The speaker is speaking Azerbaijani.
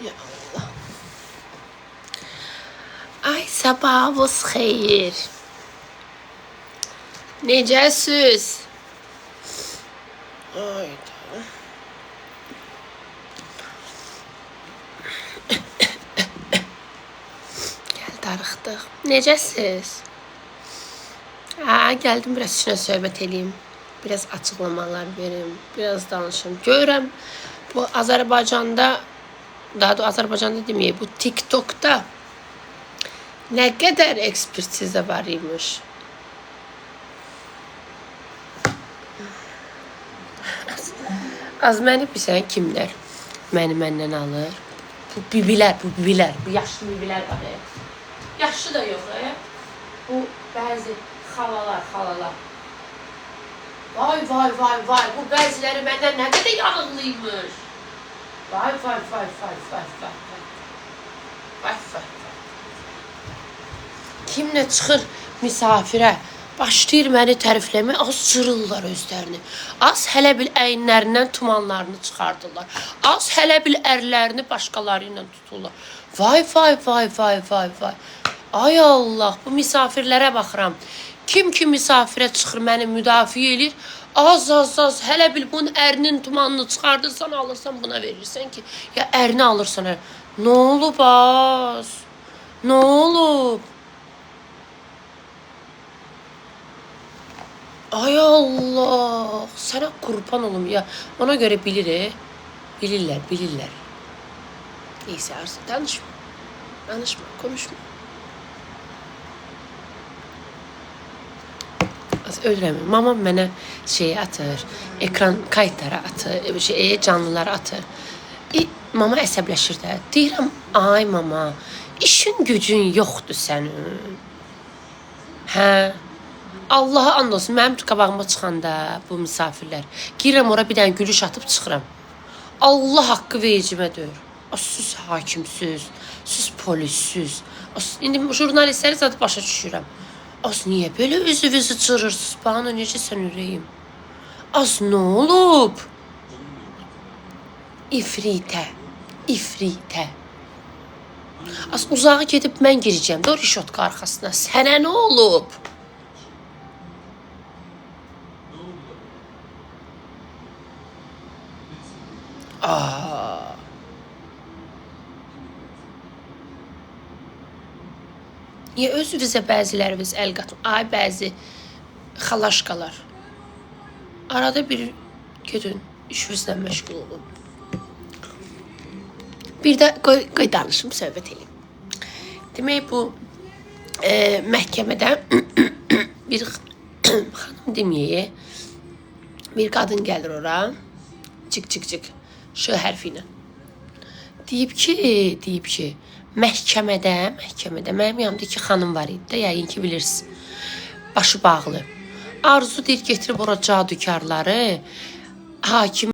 Ya Allah. Ay sabahınız xeyir. Necəsiz? Ay da. Gel darıxdıq. Necəsiz? Gəldim biraz sizinlə söhbət edeyim. Biraz açıqlamalar verim. Biraz danışım. Görürəm bu Azərbaycanda, daha da Azərbaycanda deməyək, bu TikTok'da nə qədər ekspertiza var imiş. Az məni bilsən kimlər məni məndən alır? Bu bibilər, bu yaşlı bibilər var. Yaşlı da yox, bu bəzi xalalar. Vay, bu bəziləri məndən nə qədər yanıqlıymış. Vay. Kimlə çıxır misafirə, başlayır məni tərifləmə, az cırırlar özlərini. Az hələ bil əyinlərindən tumanlarını çıxardırlar. Az hələ bil ərlərini başqaları ilə tuturlar. Vay. Ay Allah, bu misafirlərə baxıram. Kim ki misafirə çıxır, məni müdafiə edir. Az, hələ bil bunun ərinin tumanını çıxardırsan, alırsan, buna verirsən ki, ya ərini alırsan. Nə olub az? Nə olub? Ay Allah, sənə qurban olum ya. Ona görə bilirlər. Neyse Arzu, danışma, konuşma. Az ölürəm. Mamam mənə şey atır, ekran kayıtları atır, canlıları atır. Mama əsəbləşir də. Deyirəm, ay mama, işin gücün yoxdur sənin. Hə? Allaha and olsun, mənim qabağıma çıxanda bu misafirlər. Girirəm ora bir dənə gülüş atıb çıxıram. Allah haqqı vecimə deyir. Siz hakimsiz, siz polissiniz. İndi jurnalistləri zaten başa düşürəm. Niyə belə üzünüzü cırırsınız? Bana necə sən ürəyim? Nə olub? İfritə. Uzağa gedib mən girəcəm də o rişotka arxasına. Sənə nə olub? Niyə özünüzə bəziləriniz əl qatın? Ay bəzi xalaşqalar. Arada bir gedin, işinizlə məşğul olun. Bir də qoy danışım, söhbət edeyim. Demək bu məhkəmədə bir xanım deməyək, bir qadın gəlir ora, cik, ş hərfi ilə. Deyib ki, məhkəmədə mənim yanımda iki xanım var idi də, yəqin ki bilirsiniz. Başı bağlı. Arzu deyir, getirib ora cadukarları, hakim